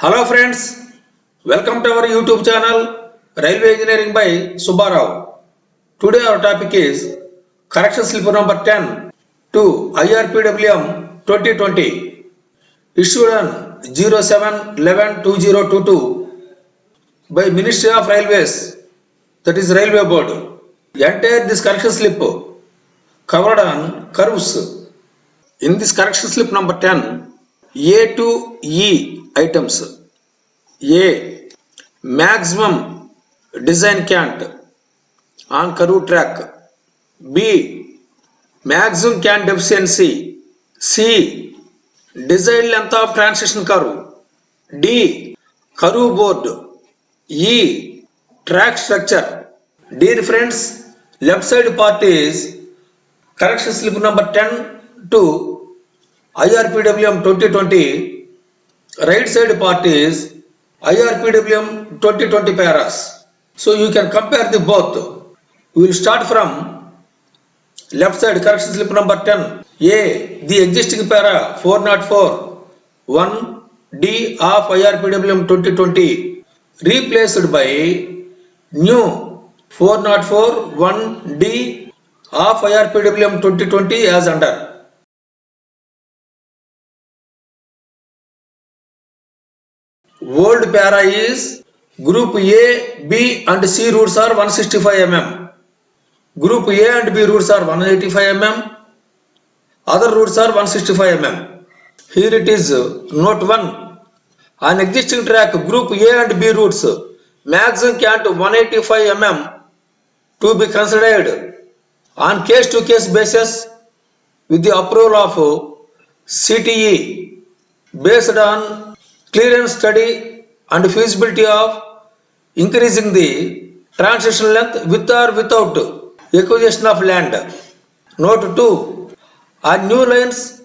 Hello friends, welcome to our YouTube channel Railway Engineering by Subbarao. Today our topic is Correction Slip number 10 to IRPWM 2020 issued on 07/11/2022 by Ministry of Railways, that is Railway Board. Entire this correction slip covered on curves. In this correction slip number 10, A to E items. A. Maximum design cant on curve track. B. Maximum cant efficiency. C. Desired length of transition curve. D. Curve board. E. Track structure. Dear friends, left side part is correction slip number 10 to IRPWM 2020. Right side part is IRPWM 2020 paras. So you can compare the both. We will start from left side correction slip number 10. A. The existing para 404 1D of IRPWM 2020 replaced by new 404 1D of IRPWM 2020 as under. Old para is Group A, B and C routes are 165 mm. Group A and B routes are 185 mm. Other routes are 165 mm. Here it is note 1. On existing track Group A and B routes maximum cant 185 mm to be considered on case to case basis with the approval of CTE based on clearance study and feasibility of increasing the transition length with or without acquisition of land. Note 2. On new lines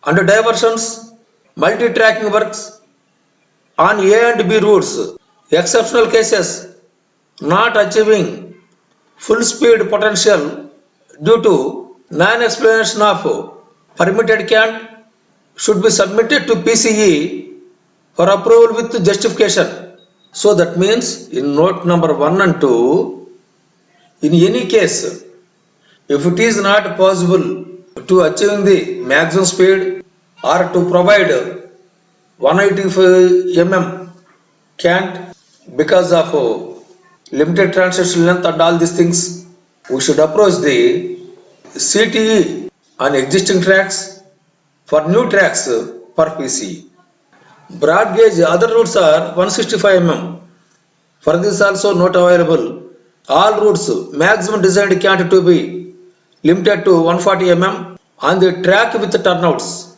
and diversions, multi-tracking works on A and B routes, exceptional cases not achieving full speed potential due to non-explanation of permitted cant should be submitted to PCE for approval with justification. So that means in note number 1 and 2, in any case, if it is not possible to achieving the maximum speed or to provide 185 mm cant because of limited transition length and all these things, we should approach the CTE on existing tracks for new tracks for PCE. Broad gauge other routes are 165 mm. For this also note available. All routes maximum designed cant to be limited to 140 mm on the track with turnouts.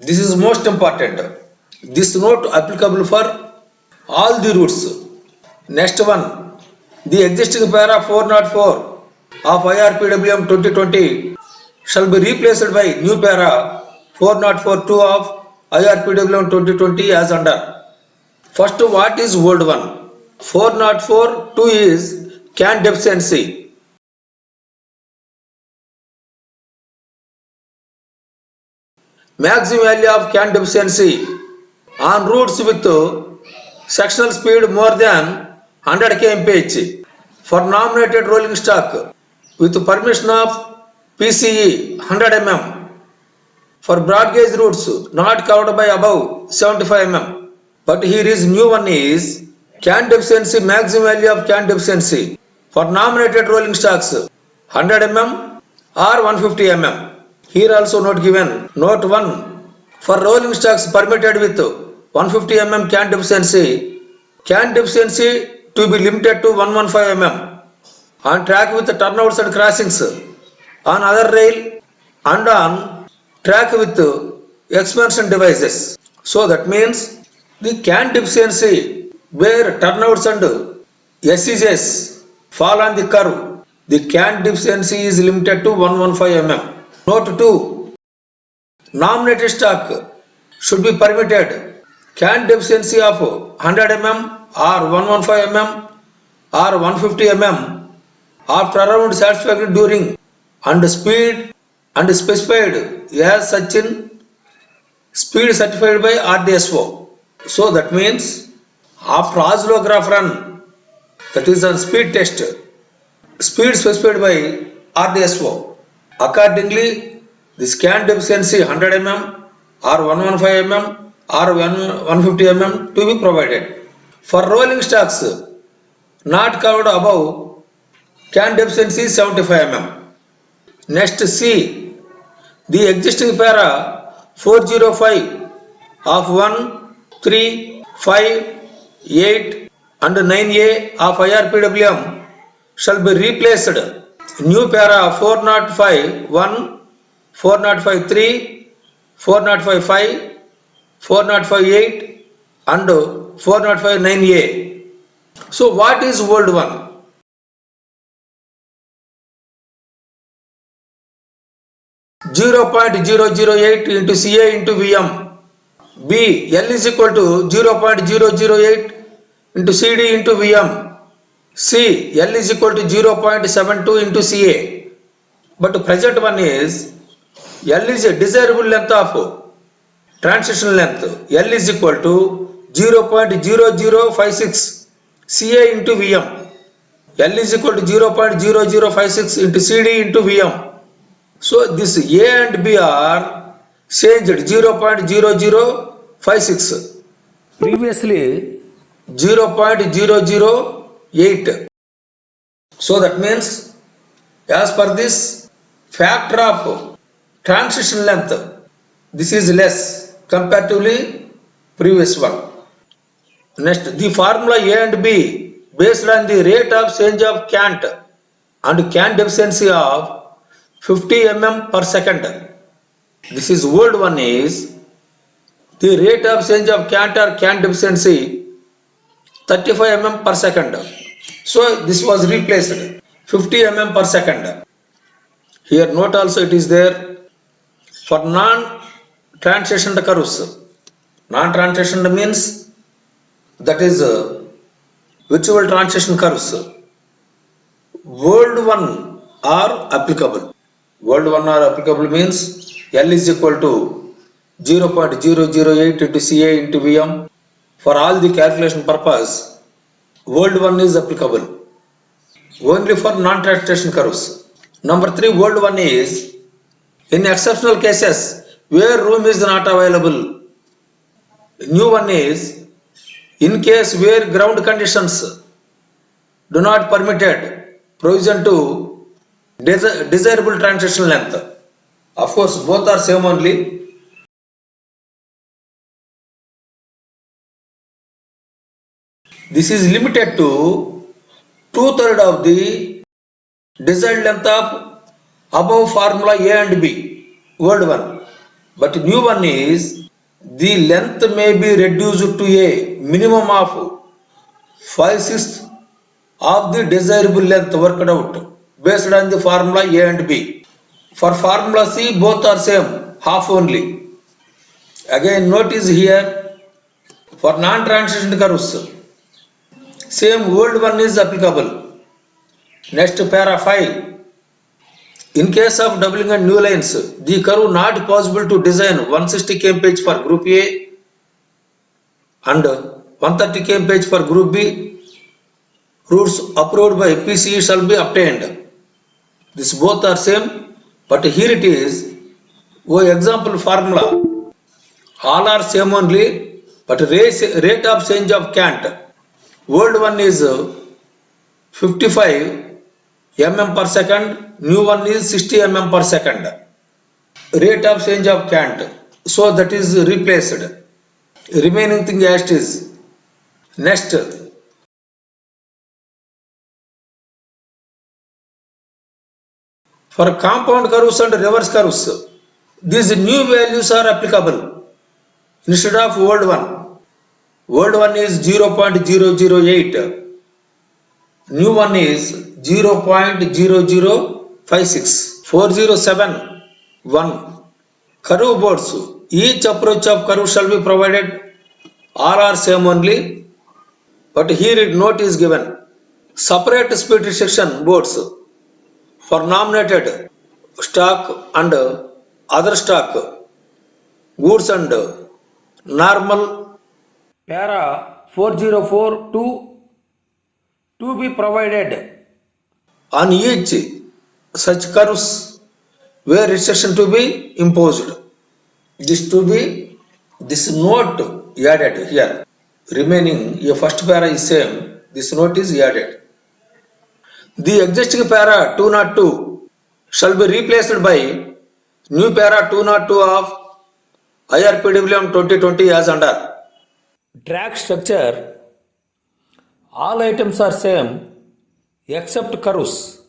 This is most important. This note applicable for all the routes. Next one, the existing para 404 of IRPWM 2020 shall be replaced by new para 404-2 of IRPWM 2020 as under. First, what is old one? 404-2 is cant deficiency. Maximum value of cant deficiency on routes with sectional speed more than 100 kmph for nominated rolling stock with permission of PCE 100 mm. For broad gauge routes not covered by above 75 mm. But here is new one is cant deficiency, maximum value of cant deficiency for nominated rolling stocks 100 mm or 150 mm. Here also note given. Note 1. For rolling stocks permitted with 150 mm cant deficiency to be limited to 115 mm on track with turnouts and crossings on other rail and on track with expansion devices. So that means the cant deficiency where turnouts and SEJs fall on the curve, the cant deficiency is limited to 115 mm. Note 2. Nominated stock should be permitted cant deficiency of 100 mm or 115 mm or 150 mm after around satisfactory during and speed and specified as such in speed certified by RDSO. So that means after oscillograph run, that is a speed test, speed specified by RDSO. Accordingly, this cant efficiency 100 mm or 115 mm or 150 mm to be provided. For rolling stocks not covered above, cant efficiency 75 mm. Next C, the existing para 405 of 1, 3, 5, 8 and 9A of IRPWM shall be replaced. New para 405 1, 405 3, 405 5, 405 8 and 405 9A. So what is old one? 0.008 into CA into VM. B. L is equal to 0.008 into CD into VM. C. L is equal to 0.72 into CA. But the present one is L is a desirable length of transition length. L is equal to 0.0056 CA into VM. L is equal to 0.0056 into CD into VM. So this A and B are changed 0.0056. Previously 0.008. So that means as per this factor of transition length, this is less comparatively previous one. Next, the formula A and B based on the rate of change of cant and cant efficiency of 50 mm per second. This is old one is the rate of change of cant or cant efficiency 35 mm per second. So this was replaced 50 mm per second. Here note also it is there for non-transitioned curves. Non-transitioned means that is virtual transition curves. World one are applicable. World one are applicable means L is equal to 0.008 into CA into VM. For all the calculation purpose, world one is applicable only for non-transition curves. Number 3, world one is in exceptional cases where room is not available. New one is in case where ground conditions do not permitted provision to desirable transition length. Of course, both are same only. This is limited to 2/3 of the desired length of above formula A and B, word one. But new one is the length may be reduced to a minimum of 5/6 of the desirable length worked out based on the formula A and B. For formula C, both are same, half only. Again, notice here for non-transition curves, same old one is applicable. Next, para 5. In case of doubling and new lines, the curve not possible to design 160 kmph for Group A and 130 kmph for Group B. Routes approved by PCE shall be obtained. This both are same, but here it is. Example formula. All are same only, but rate of change of cant. Old one is 55 mm per second, new one is 60 mm per second. Rate of change of cant. So that is replaced. Remaining thing as it is. Next. For compound curves and reverse curves, these new values are applicable instead of old one. Old one is 0.008. New one is 0.0056. 407 1. Curve boards. Each approach of curve shall be provided. All are same only. But here note is given. Separate speed restriction boards for nominated stock and other stock goods and normal Para 404 to be provided on each such curves where restriction to be imposed. This note added here. Remaining a first para is same. This note is added. The existing para 202 shall be replaced by new para 202 of IRPWM 2020 as under. Track structure. All items are same except curves.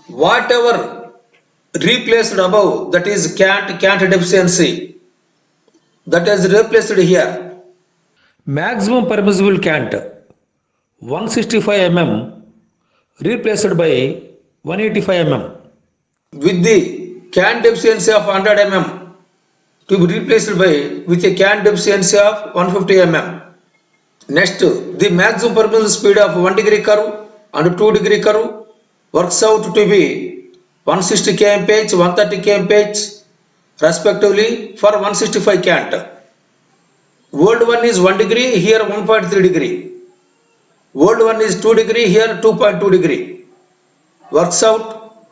Whatever replaced above, that is cant deficiency, that is replaced here. Maximum permissible cant 165 mm replaced by 185 mm. With the cant deficiency of 100 mm to be replaced by with a cant deficiency of 150 mm. Next, the maximum permissible speed of 1 degree curve and 2 degree curve works out to be 160 kmph, 130 kmph respectively for 165 cant. Old one is 1 degree, here 1.3 degree. Old one is 2 degree, here 2.2 degree. Works out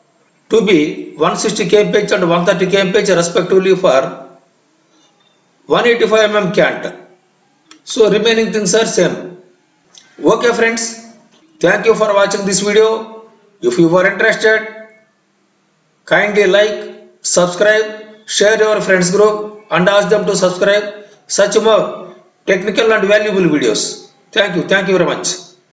to be 160 kmph and 130 kmph respectively for 185 mm cant. So remaining things are same. Okay friends, thank you for watching this video. If you are interested, kindly like, subscribe, share your friends group and ask them to subscribe such more technical and valuable videos. Thank you very much.